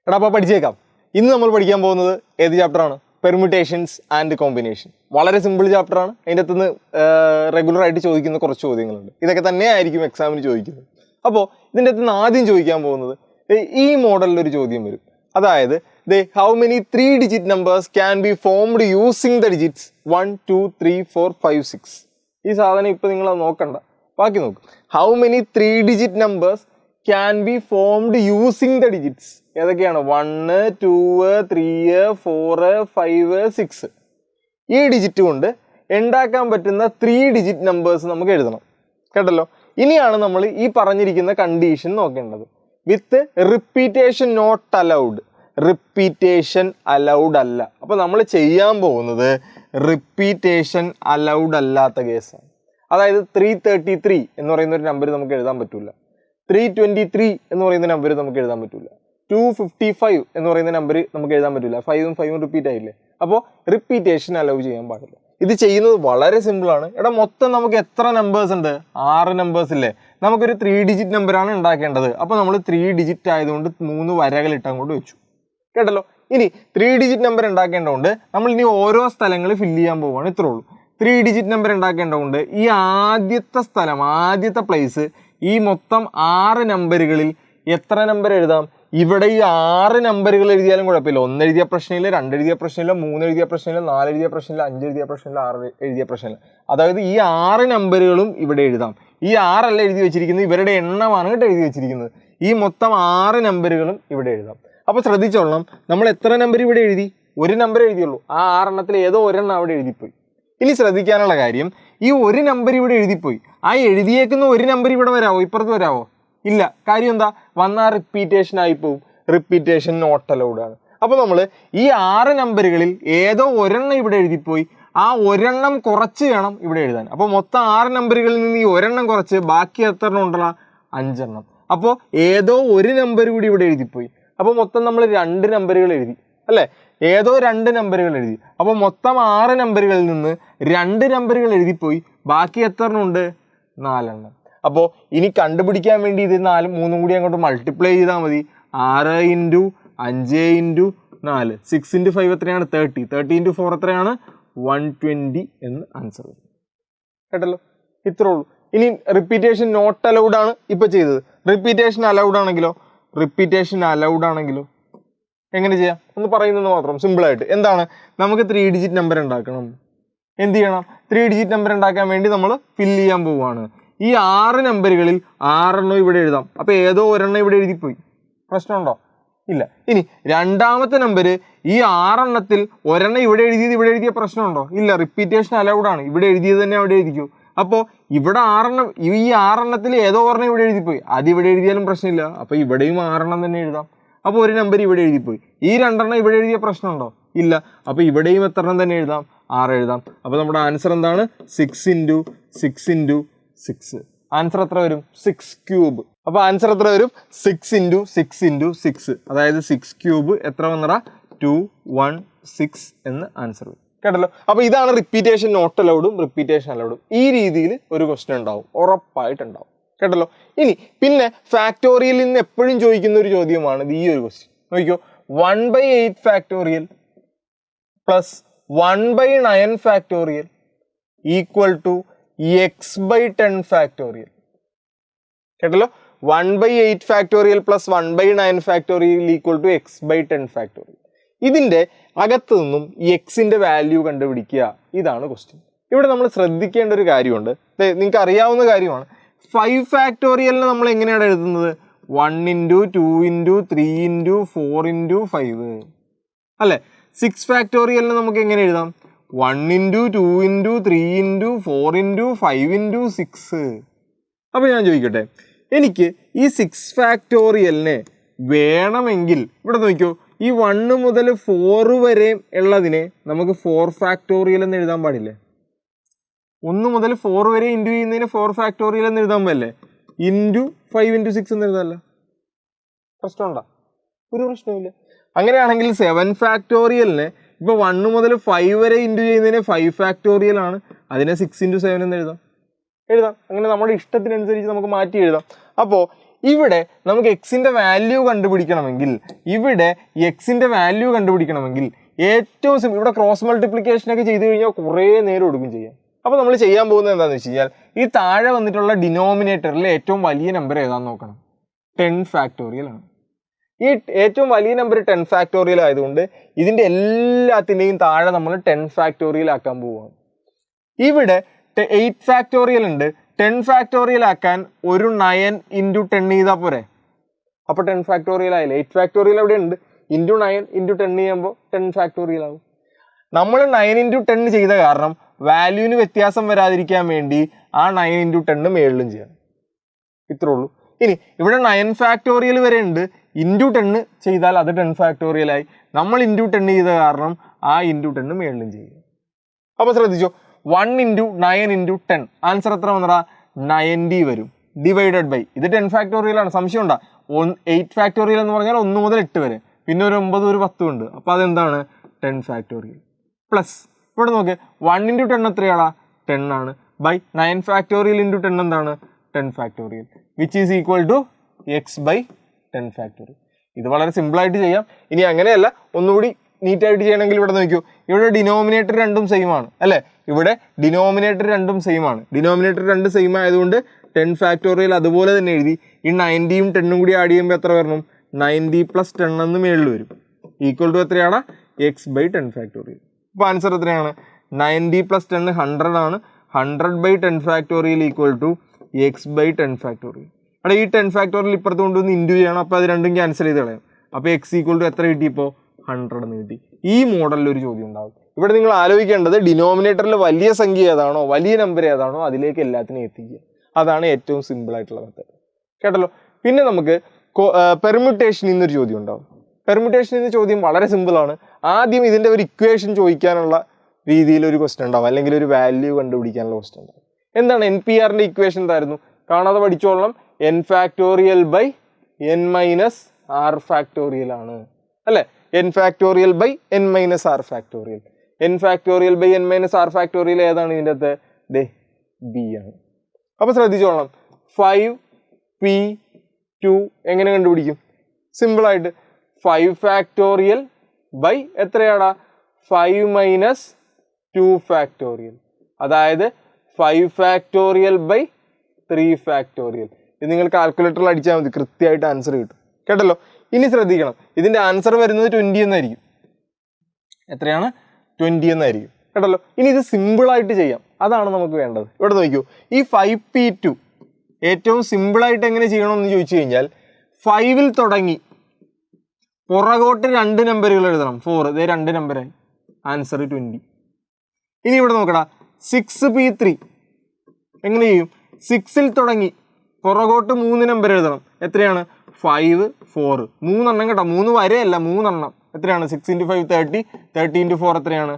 എടാ അപ്പോൾ പഠിച്ചേക്കാം. ഇന്ന് നമ്മൾ പഠിക്കാൻ പോകുന്നത് ഏത് ചാപ്റ്ററാണ്? Permutations and combination. വളരെ സിമ്പിൾ ചാപ്റ്ററാണ്. അതിൻ്റെ അകത്തുനിന്ന് റെഗുലറായിട്ട് ചോദിക്കുന്ന കുറച്ച് ചോദ്യങ്ങളുണ്ട്. ഇതൊക്കെ തന്നെയായിരിക്കും എക്സാമിന് ചോദിക്കുന്നത്. അപ്പോൾ ഇതിൻ്റെ അകത്തുനിന്ന് ആദ്യം ചോദിക്കാൻ പോകുന്നത് ഈ മോഡലിലൊരു ചോദ്യം വരും. അതായത് how many 3 digit numbers can be formed using the digits 1, 2, 3, 4, 5, 6. ഈ സാധനം ഇപ്പോൾ നിങ്ങൾ നോക്കണ്ട, ബാക്കി നോക്കും. How many 3 digit numbers can be formed using the digits? ഏതൊക്കെയാണ്? 1, 2, 3, 4, 5, 6. ഈ ഡിജിറ്റ് കൊണ്ട് ഉണ്ടാക്കാൻ പറ്റുന്ന 3 digit നമ്പേഴ്സ് നമുക്ക് എഴുതണം. കേട്ടല്ലോ. ഇനിയാണ് നമ്മൾ ഈ പറഞ്ഞിരിക്കുന്ന കണ്ടീഷൻ നോക്കേണ്ടത്. With repetition not allowed. Repetition allowed അല്ല. അപ്പോൾ നമ്മൾ ചെയ്യാൻ പോകുന്നത് റിപ്പീറ്റേഷൻ അലൗഡ് അല്ലാത്ത കേസാണ്. അതായത് 333 എന്ന് പറയുന്ന ഒരു നമ്പർ നമുക്ക് എഴുതാൻ പറ്റില്ല. 323 എന്ന് പറയുന്ന നമ്പർ നമുക്ക് എഴുതാൻ പറ്റില്ല. 255 എന്ന് പറയുന്ന നമ്പർ നമുക്ക് എഴുതാൻ പറ്റില്ല. 5ഉം 5ഉം റിപ്പീറ്റ് ആയില്ലേ. അപ്പോൾ റിപ്പീറ്റേഷൻ അലൗ ചെയ്യാൻ പാടില്ല. ഇത് ചെയ്യുന്നത് വളരെ സിമ്പിളാണ്. എടാ മൊത്തം നമുക്ക് എത്ര നമ്പേഴ്സ് ഉണ്ട്? 6 നമ്പേഴ്സ് ഇല്ലേ. നമുക്കൊരു 3 digit നമ്പറാണ് ഉണ്ടാക്കേണ്ടത്. അപ്പോൾ നമ്മൾ 3 digit ആയതുകൊണ്ട് 3 വരകളിട്ട് അങ്ങോട്ട് വെച്ചു. കേട്ടല്ലോ. ഇനി 3 digit നമ്പർ ഉണ്ടാക്കേണ്ടതുകൊണ്ട് നമ്മൾ ഇനി ഓരോ സ്ഥലങ്ങൾ ഫില്ല് ചെയ്യാൻ പോവുകയാണ്. ഇത്രേ ഉള്ളൂ. 3 digit നമ്പർ ഉണ്ടാക്കേണ്ടതുകൊണ്ട് ഈ ആദ്യത്തെ സ്ഥലം, ആദ്യത്തെ പ്ലേസ്, ഈ മൊത്തം 6 നമ്പറുകളിൽ എത്ര നമ്പർ എഴുതാം? ഇവിടെ ഈ 6 നമ്പറുകൾ എഴുതിയാലും കുഴപ്പമില്ല. 1 എഴുതിയ പ്രശ്നമില്ല, 2 എഴുതിയ പ്രശ്നമില്ല, 3 എഴുതിയ പ്രശ്നമില്ല, 4 എഴുതിയ പ്രശ്നമില്ല, 5 എഴുതിയ പ്രശ്നമില്ല, 6 എഴുതിയ പ്രശ്നമില്ല. അതായത് ഈ 6 നമ്പറുകളും ഇവിടെ എഴുതാം. ഈ 6 അല്ല എഴുതി വെച്ചിരിക്കുന്നത്, ഇവരുടെ എണ്ണമാണ് കേട്ടോ എഴുതി വെച്ചിരിക്കുന്നത്. ഈ മൊത്തം 6 നമ്പറുകളും ഇവിടെ എഴുതാം. അപ്പോൾ ശ്രദ്ധിച്ചോളണം, നമ്മൾ എത്ര നമ്പർ ഇവിടെ എഴുതി? ഒരു നമ്പർ എഴുതിയുള്ളൂ. ആ 6 എണ്ണത്തിൽ ഏതോ ഒരെണ്ണം അവിടെ എഴുതിപ്പോയി. ഇനി ശ്രദ്ധിക്കാനുള്ള കാര്യം, ഈ ഒരു നമ്പർ ഇവിടെ എഴുതിപ്പോയി. ആ എഴുതിയേക്കുന്ന ഒരു നമ്പർ ഇവിടെ വരാവോ? ഇപ്പുറത്ത് വരാവോ? ഇല്ല. കാര്യം എന്താ? വന്നാൽ റിപ്പീറ്റേഷൻ ആയിപ്പോവും. റിപ്പീറ്റേഷൻ നോട്ട് അലൗഡ് ആണ്. അപ്പോൾ നമ്മൾ ഈ 6 നമ്പറുകളിൽ ഏതോ ഒരെണ്ണം ഇവിടെ എഴുതിപ്പോയി. ആ ഒരെണ്ണം കുറച്ച് വേണം ഇവിടെ എഴുതാൻ. അപ്പോൾ മൊത്തം 6 നമ്പറുകളിൽ നിന്ന് ഈ ഒരെണ്ണം കുറച്ച് ബാക്കി എത്ര എണ്ണം ഉണ്ടല്ലോ? 5 എണ്ണം. അപ്പോൾ ഏതോ ഒരു നമ്പർ കൂടി ഇവിടെ എഴുതിപ്പോയി. അപ്പോൾ മൊത്തം നമ്മൾ 2 നമ്പറുകൾ എഴുതി അല്ലേ? ഏതോ 2 നമ്പറുകൾ എഴുതി. അപ്പോൾ മൊത്തം 6 നമ്പറുകളിൽ നിന്ന് 2 നമ്പറുകൾ എഴുതിപ്പോയി. ബാക്കി എത്ര എണ്ണം ഉണ്ട്? 4 എണ്ണം. അപ്പോൾ ഇനി കണ്ടുപിടിക്കാൻ വേണ്ടി ഇത് 3 കൂടി അങ്ങോട്ട് മൾട്ടിപ്ലൈ ചെയ്താൽ മതി. 6 × 5 × 4 6 × 5 എത്രയാണ്? 30. 30 × 4 എത്രയാണ്? 120 എന്ന് ആൻസർ വരും. കേട്ടല്ലോ. ഇത്രേ ഉള്ളൂ. ഇനി റിപ്പീറ്റേഷൻ നോട്ട് അലൗഡ് ആണ് ഇപ്പോൾ ചെയ്തത്. റിപ്പീറ്റേഷൻ അലൗഡ് ആണെങ്കിലോ? റിപ്പീറ്റേഷൻ അലൗഡ് ആണെങ്കിലോ എങ്ങനെ ചെയ്യാം ഒന്ന് പറയുന്നത് മാത്രം സിമ്പിളായിട്ട്. എന്താണ്? നമുക്ക് 3 digit നമ്പർ ഉണ്ടാക്കണം. എന്ത് ചെയ്യണം? 3 digit നമ്പർ ഉണ്ടാക്കാൻ വേണ്ടി നമ്മൾ ഫില്ല് ചെയ്യാൻ പോവുകയാണ്. ഈ 6 നമ്പറുകളിൽ 6 എണ്ണം ഇവിടെ എഴുതാം. അപ്പോൾ ഏതോ ഒരെണ്ണം ഇവിടെ എഴുതിപ്പോയി. പ്രശ്നമുണ്ടോ? ഇല്ല. ഇനി രണ്ടാമത്തെ നമ്പർ, ഈ 6 എണ്ണത്തിൽ ഒരെണ്ണം ഇവിടെ എഴുതിയത് ഇവിടെ എഴുതിയ പ്രശ്നമുണ്ടോ? ഇല്ല. റിപ്പീറ്റേഷൻ അലൗഡ് ആണ്. ഇവിടെ എഴുതിയത് തന്നെ അവിടെ എഴുതിക്കൂ. അപ്പോൾ ഇവിടെ 6 എണ്ണം, ഈ 6 എണ്ണത്തിൽ ഏതോ ഒരെണ്ണം ഇവിടെ എഴുതിപ്പോയി. അത് ഇവിടെ എഴുതിയാലും പ്രശ്നമില്ല. അപ്പോൾ ഇവിടെയും 6 എണ്ണം തന്നെ എഴുതാം. അപ്പോൾ ഒരു നമ്പർ ഇവിടെ എഴുതിപ്പോയി. ഈ 2 എണ്ണം ഇവിടെ എഴുതിയ പ്രശ്നമുണ്ടോ? ഇല്ല. അപ്പോൾ ഇവിടെയും എത്ര എണ്ണം തന്നെ എഴുതാം? 6 എഴുതാം. അപ്പോൾ നമ്മുടെ ആൻസർ എന്താണ്? 6 × 6 × 6. ആൻസർ എത്ര വരും? 6 ക്യൂബ്. അപ്പോൾ ആൻസർ എത്ര വരും? 6 × 6 × 6. അതായത് 6 ക്യൂബ് എത്ര വന്നടാ? 216 എന്ന് ആൻസർ വരും. കേട്ടല്ലോ. അപ്പോൾ ഇതാണ് റിപ്പീറ്റേഷൻ നോട്ട് അലൗഡും റിപ്പീറ്റേഷൻ അലൗഡും. ഈ രീതിയിൽ ഒരു ക്വസ്റ്റ്യൻ ഉണ്ടാവും, ഉറപ്പായിട്ടുണ്ടാവും. കേട്ടല്ലോ. ഇനി പിന്നെ ഫാക്ടോറിയലിൽ നിന്ന് എപ്പോഴും ചോദിക്കുന്ന ഒരു ചോദ്യമാണ് ഈ ഒരു ക്വസ്റ്റ്യൻ. നോക്കിക്കോ. 1/8 factorial plus 1/9 factorial equal to x/10 factorial. കേട്ടല്ലോ. 1/8 factorial plus 1/9 factorial equal to x/10 factorial. ഇതിൻ്റെ അകത്തു നിന്നും എക്സിൻ്റെ വാല്യൂ കണ്ടുപിടിക്കുക. ഇതാണ് ക്വസ്റ്റ്യൻ. ഇവിടെ നമ്മൾ ശ്രദ്ധിക്കേണ്ട ഒരു കാര്യമുണ്ട്. നിങ്ങൾക്ക് അറിയാവുന്ന കാര്യമാണ്. 5 ഫാക്ടോറിയലിനെ നമ്മൾ എങ്ങനെയാണ് എഴുതുന്നത്? 1 × 2 × 3 × 4 × 5 അല്ലേ? 6 ഫാക്ടോറിയലിനെ നമുക്ക് എങ്ങനെ എഴുതാം? 1 × 2 × 3 × 4 × 5 × 6. അപ്പോൾ ഞാൻ ചോദിക്കട്ടെ, എനിക്ക് ഈ 6 ഫാക്ടോറിയലിനെ വേണമെങ്കിൽ ഇവിടെ നോക്കിയോ, ഈ 1 മുതൽ 4 വരെ ഉള്ളതിനെ നമുക്ക് 4 ഫാക്ടോറിയൽ എന്ന് എഴുതാൻ പാടില്ലേ? 1 മുതൽ 4 വരെ ഇൻറ്റു ചെയ്യുന്നതിന് 4 ഫാക്ടോറിയൽ എന്ന് എഴുതാൻ പാടില്ലേ? × 5 × 6 എന്ന് എഴുതാമല്ലോ. പ്രശ്നമുണ്ടോ? ഒരു പ്രശ്നമില്ല. അങ്ങനെയാണെങ്കിൽ 7 ഫാക്ടോറിയലിനെ ഇപ്പോൾ 1 മുതൽ 5 വരെ ഇൻറ്റു ചെയ്യുന്നതിന് 5 ഫാക്ടോറിയൽ ആണ്. അതിനെ 6 × 7 എന്ന് എഴുതാം. അങ്ങനെ നമ്മുടെ ഇഷ്ടത്തിനനുസരിച്ച് നമുക്ക് മാറ്റി എഴുതാം. അപ്പോൾ ഇവിടെ നമുക്ക് എക്സിൻ്റെ വാല്യൂ കണ്ടുപിടിക്കണമെങ്കിൽ ഏറ്റവും ഇവിടെ ക്രോസ് മൾട്ടിപ്ലിക്കേഷനൊക്കെ ചെയ്ത് കഴിഞ്ഞാൽ കുറേ നേരം എടുക്കും ചെയ്യാൻ. അപ്പോൾ നമ്മൾ ചെയ്യാൻ പോകുന്നത് എന്താണെന്ന് വെച്ച് കഴിഞ്ഞാൽ ഈ താഴെ വന്നിട്ടുള്ള ഡിനോമിനേറ്ററിൽ ഏറ്റവും വലിയ നമ്പർ ഏതാണെന്ന് നോക്കണം. 10 ഫാക്ടോറിയൽ ആണ്. ഈ ഏറ്റവും വലിയ നമ്പർ 10 ഫാക്ടോറിയൽ ആയതുകൊണ്ട് ഇതിൻ്റെ എല്ലാത്തിൻ്റെയും താഴെ നമ്മൾ 10 ഫാക്ടോറിയൽ ആക്കാൻ പോവുകയാണ്. ഇവിടെ 8 ഫാക്ടോറിയൽ ഉണ്ട്. 10 ഫാക്ടോറിയൽ ആക്കാൻ ഒരു 9 × 10 ചെയ്താൽ പോരെ. അപ്പോൾ 10 ഫാക്ടോറിയൽ ആയില്ലേ. 8 ഫാക്ടോറിയൽ അവിടെ ഉണ്ട്. × 9 × 10 ചെയ്യുമ്പോൾ 10 ഫാക്ടോറിയൽ ആവും. നമ്മൾ 9 × 10 ചെയ്ത കാരണം വാല്യൂവിന് വ്യത്യാസം വരാതിരിക്കാൻ വേണ്ടി ആ 9 × 10 മേളിലും ചെയ്യണം. ഇത്രേ ഉള്ളൂ. ഇനി ഇവിടെ 9 ഫാക്ടോറിയൽ വരെ ഉണ്ട്. × 10 ചെയ്താൽ അത് 10 ഫാക്ടോറിയൽ ആയി. നമ്മൾ × 10 ചെയ്ത കാരണം ആ × 10 മേളിലും ചെയ്യുക. അപ്പോൾ ശ്രദ്ധിച്ചോ, 1 × 9 × 10 ആൻസർ എത്ര വന്നടാ? 90 വരും. ഡിവൈഡഡ് ബൈ ഇത് 10 ഫാക്ടോറിയൽ ആണ്. സംശയം ഉണ്ടാ? 8 ഫാക്ടോറിയൽ എന്ന് പറഞ്ഞാൽ 1 മുതൽ 8 വരെ, പിന്നെ ഒരു 9 ഒരു 10 ഉണ്ട്. അപ്പോൾ അതെന്താണ്? 10 ഫാക്ടോറിയൽ പ്ലസ് ഇവിടെ നോക്ക് 1 × 10 എത്രയാടാ? 10 ആണ്. ബൈ 9 ഫാക്ടോറിയൽ × 10 എന്താണ്? 10 factorial which is equal to x/10 factorial. ഇത് വളരെ സിമ്പിളായിട്ട് ചെയ്യാം. ഇനി അങ്ങനെയല്ല, ഒന്നുകൂടി നീറ്റായിട്ട് ചെയ്യണമെങ്കിൽ ഇവിടെ നോക്കൂ. ഇവിടെ ഡിനോമിനേറ്റർ രണ്ടും സെയിം ആണ് അല്ലേ? ഇവിടെ ഡിനോമിനേറ്റർ രണ്ടും സെയിം ആണ്. ഡിനോമിനേറ്റർ രണ്ട് സെയിം ആയതുകൊണ്ട് 10 ഫാക്ടോറിയൽ അതുപോലെ തന്നെ എഴുതി. ഈ 90യും 10ഉം കൂടി ആഡ് ചെയ്യുമ്പോൾ എത്ര വരണം? 90 + 10 എന്ന് മേളിൽ വരും. ഈക്വൽ ടു എത്രയാണ്? x/10 factorial. അപ്പോൾ ആൻസർ എത്രയാണ്? 90 + 10 100 ആണ്. 100/10 factorial equal to x/10 factorial. അവിടെ ഈ 10 ഫാക്ടോറിയൽ ഇപ്പുറത്ത് കൊണ്ടുവന്ന് ഇൻറ്റു ചെയ്യണം. അപ്പോൾ അത് രണ്ടും ക്യാൻസൽ ചെയ്ത് കളയാം. അപ്പോൾ x ഈക്വൽ ടു എത്ര കിട്ടി? ഇപ്പോൾ 100 എന്ന് കിട്ടി. ഈ മോഡലിൽ ഒരു ചോദ്യം ഉണ്ടാവും. ഇവിടെ നിങ്ങൾ ആലോചിക്കേണ്ടത് ഡിനോമിനേറ്ററിൽ വലിയ സംഖ്യ ഏതാണോ, വലിയ നമ്പർ ഏതാണോ അതിലേക്ക് എല്ലാത്തിനും എത്തിക്കുക. അതാണ് ഏറ്റവും സിമ്പിൾ ആയിട്ടുള്ള മെത്തേഡ്. കേട്ടല്ലോ. പിന്നെ നമുക്ക് പെർമ്യൂട്ടേഷനിൽ നിന്നൊരു ചോദ്യം ഉണ്ടാവും. പെർമ്യൂട്ടേഷനിൽ നിന്ന് ചോദ്യം വളരെ സിമ്പിളാണ്. ആദ്യം ഇതിൻ്റെ ഒരു ഇക്വേഷൻ ചോദിക്കാനുള്ള രീതിയിൽ ഒരു ക്വസ്റ്റൻ ഉണ്ടാവും, അല്ലെങ്കിൽ ഒരു വാല്യൂ കണ്ടുപിടിക്കാനുള്ള ക്വസ്റ്റൻ ഉണ്ടാവും. എന്താണ് NPRൻ്റെ ഇക്വേഷൻ? എന്തായിരുന്നു? കാണാതെ പഠിച്ചോളണം. n factorial by n minus r factorial ആണ് അല്ലേ? n factorial by n minus r factorial. n factorial by n minus r factorial ഏതാണ് ഇതിൻ്റെ അകത്ത്? ബി ആണ്. അപ്പോൾ ശ്രദ്ധിച്ചോളണം. 5p2 എങ്ങനെ കണ്ടുപിടിക്കും? സിമ്പിളായിട്ട് 5 ഫാക്ടോറിയൽ ബൈ എത്രയാടാ? 5 minus 2 factorial. അതായത് 5 ഫാക്ടോറിയൽ ബൈ 3 ഫാക്ടോറിയൽ. ഇത് നിങ്ങൾ കാൽക്കുലേറ്ററിൽ അടിച്ചാൽ മതി, കൃത്യമായിട്ട് ആൻസർ കിട്ടും. കേട്ടല്ലോ. ഇനി ശ്രദ്ധിക്കണം, ഇതിൻ്റെ ആൻസർ വരുന്നത് 20 എന്നായിരിക്കും. എത്രയാണ്? 20 എന്നായിരിക്കും. കേട്ടല്ലോ. ഇനി ഇത് സിമ്പിളായിട്ട് ചെയ്യാം, അതാണ് നമുക്ക് വേണ്ടത്. ഇവിടെ നോക്കൂ, ഈ 5p2 ഏറ്റവും സിമ്പിളായിട്ട് എങ്ങനെ ചെയ്യണമെന്ന് ചോദിച്ചു കഴിഞ്ഞാൽ 5ൽ തുടങ്ങി പുറകോട്ട് 2 നമ്പറുകൾ എഴുതണം. 4 ഇതേ 2 നമ്പറായി. ആൻസർ 20. ഇനി ഇവിടെ നോക്കടാ, 6p3 എങ്ങനെ ചെയ്യും? 6ൽ തുടങ്ങി പുറകോട്ട് 3 നമ്പർ എഴുതണം. എത്രയാണ്? 5 4 3 കേട്ടോ. 3 വരെയല്ല, 3 എത്രയാണ്? 6 × 5 30, 30 × 4 എത്രയാണ്?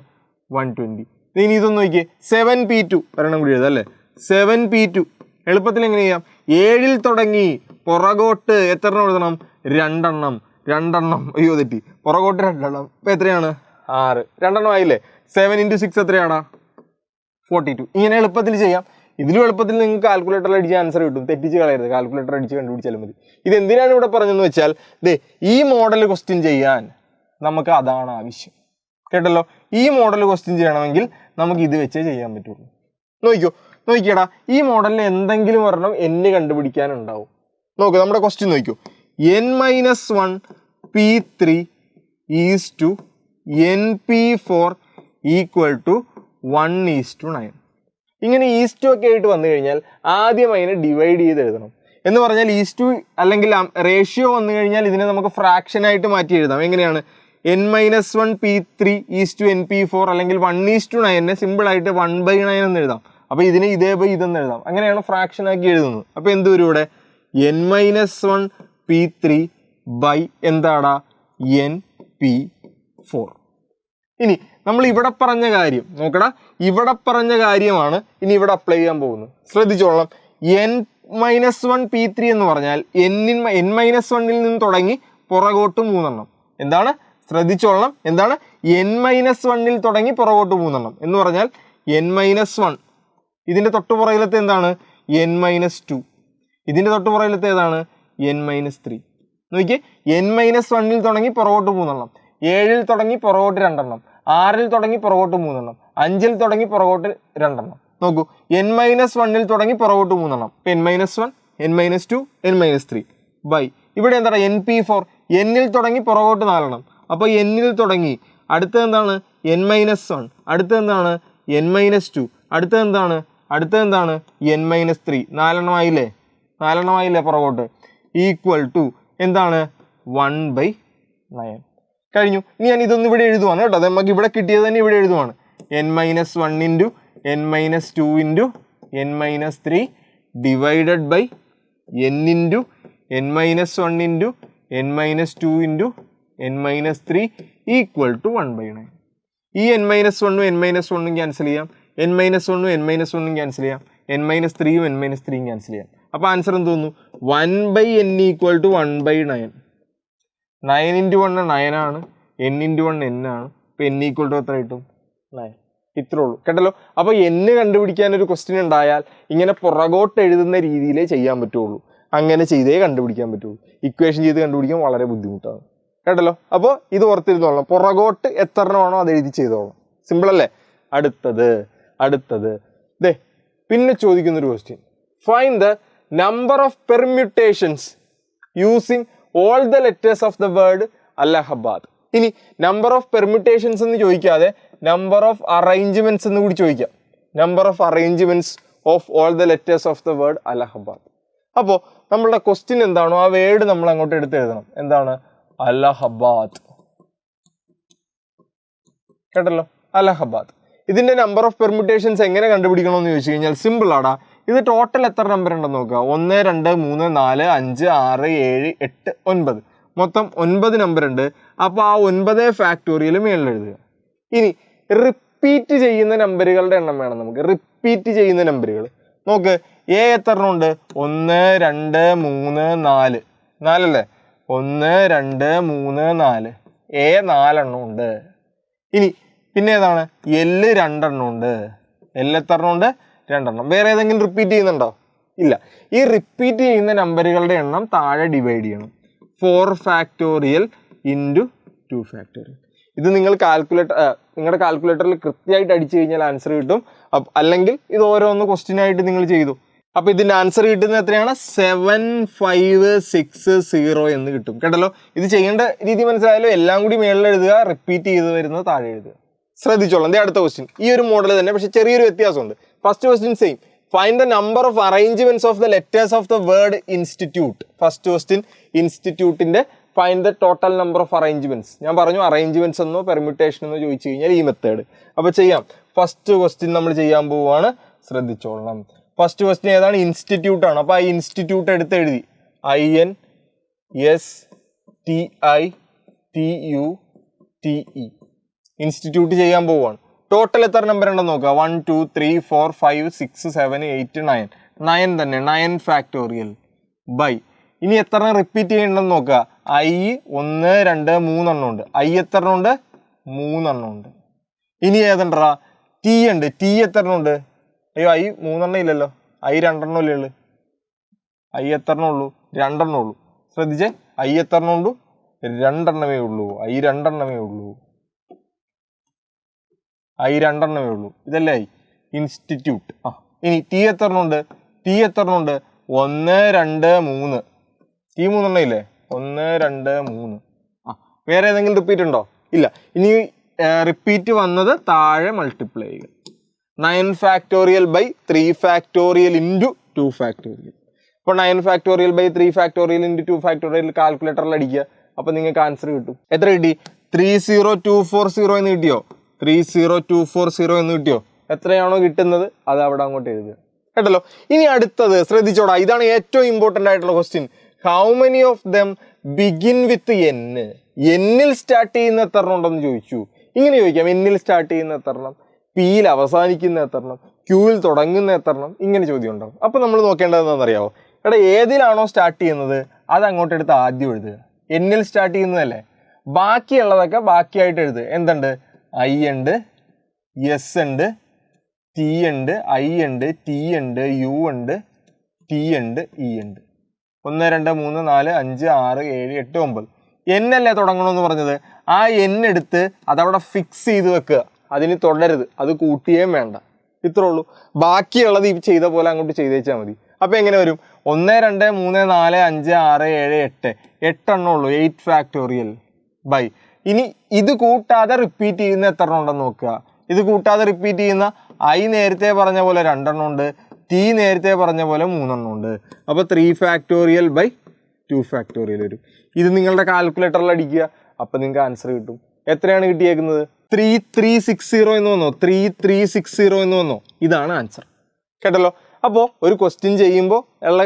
120. ഇനി ഇതൊന്ന് നോക്കിയേ, 7p2 ഒരെണ്ണം കൂടി എഴുതാം അല്ലേ? 7p2 എളുപ്പത്തിൽ എങ്ങനെ ചെയ്യാം? 7ൽ തുടങ്ങി പുറകോട്ട് എത്ര എഴുതണം? 2. അയ്യോ തെറ്റി, പുറകോട്ട് 2. ഇപ്പം എത്രയാണ്? 6. 2 ആയില്ലേ? 7 × 6 എത്രയാണോ? 42. ഇങ്ങനെ എളുപ്പത്തിൽ ചെയ്യാം. ഇതിലും എളുപ്പത്തിൽ നിങ്ങൾക്ക് കാൽക്കുലേറ്ററിൽ അടിച്ച് ആൻസർ കിട്ടും. തെറ്റിച്ച് കളയരുത്, കാൽക്കുലേറ്റർ അടിച്ച് കണ്ടുപിടിച്ചാലും മതി. ഇത് എന്തിനാണ് ഇവിടെ പറഞ്ഞതെന്ന് വെച്ചാൽ, ഈ മോഡൽ ക്വസ്റ്റ്യൻ ചെയ്യാൻ നമുക്ക് അതാണ് ആവശ്യം. കേട്ടല്ലോ. ഈ മോഡൽ ക്വസ്റ്റ്യൻ ചെയ്യണമെങ്കിൽ നമുക്ക് ഇത് വെച്ചേ ചെയ്യാൻ പറ്റുള്ളൂ. നോക്കിയടാ, ഈ മോഡലിൽ എന്തെങ്കിലും ഒരെണ്ണം n കണ്ടുപിടിക്കാനുണ്ടാവും. നോക്കൂ, നമ്മുടെ ക്വസ്റ്റ്യൻ നോക്കൂ. n-1 p3 = np4 = 1:9. ഇങ്ങനെ ഈസ്റ്റു ഒക്കെ ആയിട്ട് വന്നു കഴിഞ്ഞാൽ ആദ്യം അതിനെ ഡിവൈഡ് ചെയ്ത് എഴുതണം. എന്ന് പറഞ്ഞാൽ ഈസ്റ്റു അല്ലെങ്കിൽ റേഷ്യോ വന്നു കഴിഞ്ഞാൽ ഇതിനെ നമുക്ക് ഫ്രാക്ഷനായിട്ട് മാറ്റി എഴുതാം. എങ്ങനെയാണ്? n-1 p3 = np4 അല്ലെങ്കിൽ 1:9 സിമ്പിളായിട്ട് 1/9 എന്ന് എഴുതാം. അപ്പോൾ ഇതിനെ ഇതെന്ന് എഴുതാം. അങ്ങനെയാണ് ഫ്രാക്ഷൻ ആക്കി എഴുതുന്നത്. അപ്പോൾ എന്ത് വരും ഇവിടെ? n-1 p3 ബൈ എന്താടാ? np4. ഇനി നമ്മൾ ഇവിടെ പറഞ്ഞ കാര്യം നോക്കടാ, ഇവിടെ പറഞ്ഞ കാര്യമാണ് ഇനി ഇവിടെ അപ്ലൈ ചെയ്യാൻ പോകുന്നത്. ശ്രദ്ധിച്ചോളാം. n-1 p3 എന്ന് പറഞ്ഞാൽ n-1ൽ നിന്ന് തുടങ്ങി പുറകോട്ട് 3. എന്താണ്? ശ്രദ്ധിച്ചോളണം. എന്താണ്? n-1ൽ തുടങ്ങി പുറകോട്ട് 3 എന്ന് പറഞ്ഞാൽ n-1. ഇതിൻ്റെ തൊട്ടുപുറകിലത്തെ എന്താണ്? n-2. ഇതിൻ്റെ തൊട്ടുപുറകിലത്തെ ഏതാണ്? n-3. നോക്കിയേ, n-1 തുടങ്ങി പുറകോട്ട് 3 എണ്ണം, 7 തുടങ്ങി പുറകോട്ട് 2 എണ്ണം, 6 തുടങ്ങി പുറകോട്ട് 3 എണ്ണം, 5 തുടങ്ങി പുറകോട്ട് 2 എണ്ണം. നോക്കൂ, n-1 തുടങ്ങി പുറകോട്ട് 3 എണ്ണം. n-1, n-2, n-3 ബൈ ഇവിടെ എന്താണ് np4, n തുടങ്ങി പുറകോട്ട് 4 എണ്ണം. അപ്പോൾ n തുടങ്ങി അടുത്തത് എന്താണ് n-1, അടുത്തത് എന്താണ് n-2, അടുത്തത് എന്താണ് n-3. 4 എണ്ണമായില്ലേ പുറകോട്ട്, ഈക്വൽ ടു എന്താണ് 1/9. കഴിഞ്ഞു. ഇനി ഞാൻ ഇതൊന്നും ഇവിടെ എഴുതുവാണ് കേട്ടോ, അത് നമുക്ക് ഇവിടെ കിട്ടിയത് തന്നെ ഇവിടെ എഴുതുവാണ്. n-1 into n-2 into n-3 divided by n into n-1 into n-2 into n-3 equal to 1/9. ഈ n-1ഉം n-1ഉം ക്യാൻസൽ ചെയ്യാം, n-1ഉം n-1ഉം ക്യാൻസൽ ചെയ്യാം, n-3ഉം n-3ഉം ക്യാൻസൽ ചെയ്യാം. അപ്പോൾ ആൻസർ എന്ത് തോന്നുന്നു? 1/n equal to 1/9. 9 ഇൻറ്റു 1 9 ആണ്, n ഇൻറ്റു 1 n ആണ്. അപ്പോൾ n ഈക്വൽ ടു എത്ര കിട്ടും? 9. ഇത്രേ ഉള്ളൂ കേട്ടല്ലോ. അപ്പോൾ n കണ്ടുപിടിക്കാൻ ഒരു ക്വസ്റ്റ്യൻ ഉണ്ടായാൽ ഇങ്ങനെ പുറകോട്ട് എഴുതുന്ന രീതിയിലേ ചെയ്യാൻ പറ്റുള്ളൂ, അങ്ങനെ ചെയ്തേ കണ്ടുപിടിക്കാൻ പറ്റുള്ളൂ. ഇക്വേഷൻ ചെയ്ത് കണ്ടുപിടിക്കാൻ വളരെ ബുദ്ധിമുട്ടാണ് കേട്ടല്ലോ. അപ്പോൾ ഇത് ഓർത്തിരുന്നോളാം, പുറകോട്ട് എത്ര എണ്ണമാണോ അത് എഴുതി ചെയ്തോളാം. സിമ്പിൾ അല്ലേ? അടുത്തത് ദേ പിന്നെ ചോദിക്കുന്നൊരു question, find the number of permutations using all the letters of the word Allahabad. ഇനി നമ്പർ ഓഫ് പെർമ്യൂട്ടേഷൻസ് എന്ന് ചോദിക്കാതെ നമ്പർ ഓഫ് അറേഞ്ച്മെന്റ്സ് എന്ന് കൂടി ചോദിക്കാം. Number of arrangements of all the letters of the word Allahabad. അപ്പോൾ നമ്മളുടെ ക്വസ്റ്റ്യൻ എന്താണോ ആ വേർഡ് നമ്മൾ അങ്ങോട്ട് എടുത്ത് എഴുതണം. എന്താണ്? അലഹബാദ്. കേട്ടല്ലോ, അലഹബാദ്. ഇതിന്റെ നമ്പർ ഓഫ് പെർമ്യൂട്ടേഷൻസ് എങ്ങനെ കണ്ടുപിടിക്കണമെന്ന് ചോദിച്ചു കഴിഞ്ഞാൽ സിമ്പിൾ ആടാ. ഇത് ടോട്ടൽ എത്ര നമ്പർ ഉണ്ടെന്ന് നോക്കുക. 1 2 3 4 5 6 7 8 9, മൊത്തം 9 നമ്പർ ഉണ്ട്. അപ്പോൾ ആ 9 ഫാക്ടോറിയൽ മേളിൽ എഴുതുക. ഇനി റിപ്പീറ്റ് ചെയ്യുന്ന നമ്പറുകളുടെ എണ്ണം വേണം നമുക്ക്. റിപ്പീറ്റ് ചെയ്യുന്ന നമ്പറുകൾ നോക്ക്. എ എത്ര എണ്ണം ഉണ്ട്? 1 2 3 4 4 അല്ലേ? 1 2 3 4. എ 4 എണ്ണം ഉണ്ട്. ഇനി പിന്നെ ഏതാണ്? എൽ 2 എണ്ണം ഉണ്ട്. എൽ എത്ര എണ്ണം ഉണ്ട്? 2 എണ്ണം. വേറെ ഏതെങ്കിലും റിപ്പീറ്റ് ചെയ്യുന്നുണ്ടോ? ഇല്ല. ഈ റിപ്പീറ്റ് ചെയ്യുന്ന നമ്പറുകളുടെ എണ്ണം താഴെ ഡിവൈഡ് ചെയ്യണം. 4 ഫാക്ടോറിയൽ ഇൻറ്റു 2 ഫാക്ടോറിയൽ. ഇത് നിങ്ങൾ നിങ്ങളുടെ കാൽക്കുലേറ്ററിൽ കൃത്യമായിട്ട് അടിച്ചു കഴിഞ്ഞാൽ ആൻസർ കിട്ടും. അല്ലെങ്കിൽ ഇത് ഓരോന്ന് ക്വസ്റ്റ്യൻ ആയിട്ട് നിങ്ങൾ ചെയ്തു. അപ്പോൾ ഇതിൻ്റെ ആൻസർ കിട്ടുന്നത് എത്രയാണ്? 7560 എന്ന് കിട്ടും. കേട്ടല്ലോ, ഇത് ചെയ്യേണ്ട രീതി മനസ്സിലായാലും. എല്ലാം കൂടി മേളിൽ എഴുതുക, റിപ്പീറ്റ് ചെയ്ത് വരുന്നത് താഴെ എഴുതുക. ശ്രദ്ധിച്ചോളാം. ദേ അടുത്ത ക്വസ്റ്റ്യൻ ഈ ഒരു മോഡൽ തന്നെ, പക്ഷെ ചെറിയൊരു വ്യത്യാസമുണ്ട്. First question same. Find the number of arrangements of the letters of the word institute. First question ഇൻസ്റ്റിറ്റ്യൂട്ടിന്റെ find the total number of arrangements. ഞാൻ പറഞ്ഞു അറേഞ്ച്മെന്റ്സ് എന്നോ പെർമ്യൂട്ടേഷൻ എന്നോ ചോദിച്ചു കഴിഞ്ഞാൽ ഈ മെത്തേഡ്. അപ്പോൾ ചെയ്യാം. ഫസ്റ്റ് ക്വസ്റ്റ്യൻ നമ്മൾ ചെയ്യാൻ പോവുകയാണ്, ശ്രദ്ധിച്ചോളണം. ഫസ്റ്റ് ക്വസ്റ്റ്യൻ ഏതാണ്? ഇൻസ്റ്റിറ്റ്യൂട്ട് ആണ്. അപ്പോൾ ആ ഇൻസ്റ്റിറ്റ്യൂട്ട് എടുത്ത് എഴുതി. INSTITUTE ഇൻസ്റ്റിറ്റ്യൂട്ട് ചെയ്യാൻ പോവുകയാണ്. ടോട്ടൽ എത്ര നമ്പർ ഉണ്ടെന്ന് നോക്കുക. 1 2 3 4 5 6 7 8 9. 9 തന്നെ, 9 ഫാക്ടോറിയൽ ബൈ. ഇനി എത്ര റിപ്പീറ്റ് ചെയ്യണമെന്ന് നോക്കുക. I 1 2 3 എണ്ണം ഉണ്ട്. I എത്ര എണ്ണം ഉണ്ട്? 3 എണ്ണം ഉണ്ട്. ഇനി ഏതെണ്ണ? T ഉണ്ട്. T എത്ര എണ്ണം ഉണ്ട്? അയ്യോ, I 3 എണ്ണം ഇല്ലല്ലോ. I 2 എണ്ണം അല്ലേ ഉള്ളു. I എത്ര എണ്ണം ഉള്ളൂ? 2 എണ്ണം ഉള്ളൂ. ശ്രദ്ധിച്ചേ, I എത്ര എണ്ണം ഉള്ളൂ? 2 എണ്ണമേ ഉള്ളൂ. I 2 എണ്ണമേ ഉള്ളൂ. I 2 എണ്ണമേ ഉള്ളൂ. ഇതല്ലേ ഇൻസ്റ്റിറ്റ്യൂട്ട്. ഇനി T എത്ര എണ്ണം ഉണ്ട്? T എത്ര എണ്ണം ഉണ്ട്? 1 2 3. T 3 എണ്ണം ഇല്ലേ? 1 2 3. വേറെ ഏതെങ്കിലും റിപ്പീറ്റ് ഉണ്ടോ? ഇല്ല. ഇനി റിപ്പീറ്റ് വന്നത് താഴെ മൾട്ടിപ്ലൈ ചെയ്യുക. 9 factorial by 3 factorial into 2 factorial. അപ്പോൾ 9 factorial by 3 factorial into 2 factorial കാൽക്കുലേറ്ററിൽ അടിക്കുക. അപ്പോൾ നിങ്ങൾക്ക് ആൻസർ കിട്ടും. എത്ര കിട്ടി? 30240 എന്ന് കിട്ടിയോ? 30240 എന്ന് കിട്ടിയോ? എത്രയാണോ കിട്ടുന്നത് അത് അവിടെ അങ്ങോട്ട് എഴുതുക. കേട്ടല്ലോ. ഇനി അടുത്തത് ശ്രദ്ധിച്ചോടാ, ഇതാണ് ഏറ്റവും ഇമ്പോർട്ടൻ്റ് ആയിട്ടുള്ള question. How many of them begin with N? എന്നിൽ സ്റ്റാർട്ട് ചെയ്യുന്ന എത്ര എണ്ണം ഉണ്ടെന്ന് ചോദിച്ചു. ഇങ്ങനെ ചോദിക്കാം, എന്നിൽ സ്റ്റാർട്ട് ചെയ്യുന്ന എത്ര എണ്ണം, പിയിൽ അവസാനിക്കുന്ന എത്ര എണ്ണം, ക്യൂവിൽ തുടങ്ങുന്ന എത്ര എണ്ണം, ഇങ്ങനെ ചോദ്യം ഉണ്ടാവും. അപ്പോൾ നമ്മൾ നോക്കേണ്ടത് എന്താണെന്നറിയാമോ? എടാ, ഏതിലാണോ സ്റ്റാർട്ട് ചെയ്യുന്നത് അത് അങ്ങോട്ട് എടുത്ത് ആദ്യം എഴുതുക. എന്നിൽ സ്റ്റാർട്ട് ചെയ്യുന്നതല്ലേ, ബാക്കിയുള്ളതൊക്കെ ബാക്കിയായിട്ട് എഴുതുക. എന്തുണ്ട്? I ഉണ്ട്, S ഉണ്ട്, T ഉണ്ട്, I ഉണ്ട്, T ഉണ്ട്, U ഉണ്ട്, T ഉണ്ട്, E ഉണ്ട്. 1 2 3 4 5 6 7 8 9 n അല്ലേ തുടങ്ങണമെന്ന് പറഞ്ഞത്. ആ n എടുത്ത് അതവിടെ ഫിക്സ് ചെയ്ത് വെക്കുക, അതിന് തുടരരുത്, അത് കൂട്ടുകയും വേണ്ട. ഇത്രേ ഉള്ളൂ. ബാക്കിയുള്ളത് ഈ ചെയ്ത പോലെ അങ്ങോട്ട് ചെയ്തേച്ചാൽ മതി. അപ്പോൾ എങ്ങനെ വരും? 1 2 3 4 5 6 7 8 8 ഉള്ളൂ. 8 ഫാക്ടോറിയൽ ബൈ. ഇനി ഇത് കൂട്ടാതെ റിപ്പീറ്റ് ചെയ്യുന്ന എത്ര എണ്ണം ഉണ്ടെന്ന് നോക്കുക. ഇത് കൂട്ടാതെ റിപ്പീറ്റ് ചെയ്യുന്ന i നേരത്തെ പറഞ്ഞ പോലെ 2 എണ്ണം ഉണ്ട്, t നേരത്തെ പറഞ്ഞ പോലെ 3 എണ്ണം ഉണ്ട്. അപ്പോൾ 3 ഫാക്ടോറിയൽ ബൈ 2 ഫാക്ടോറിയൽ വരും. ഇത് നിങ്ങളുടെ കാൽക്കുലേറ്ററിൽ അടിക്കുക, അപ്പോൾ നിങ്ങൾക്ക് ആൻസർ കിട്ടും. എത്രയാണ് കിട്ടിയേക്കുന്നത്? 3360 എന്ന് വന്നോ? 3360 എന്ന് വന്നോ? ഇതാണ് ആൻസർ. കേട്ടല്ലോ. അപ്പോൾ ഒരു ക്വസ്റ്റ്യൻ ചെയ്യുമ്പോൾ ഉള്ള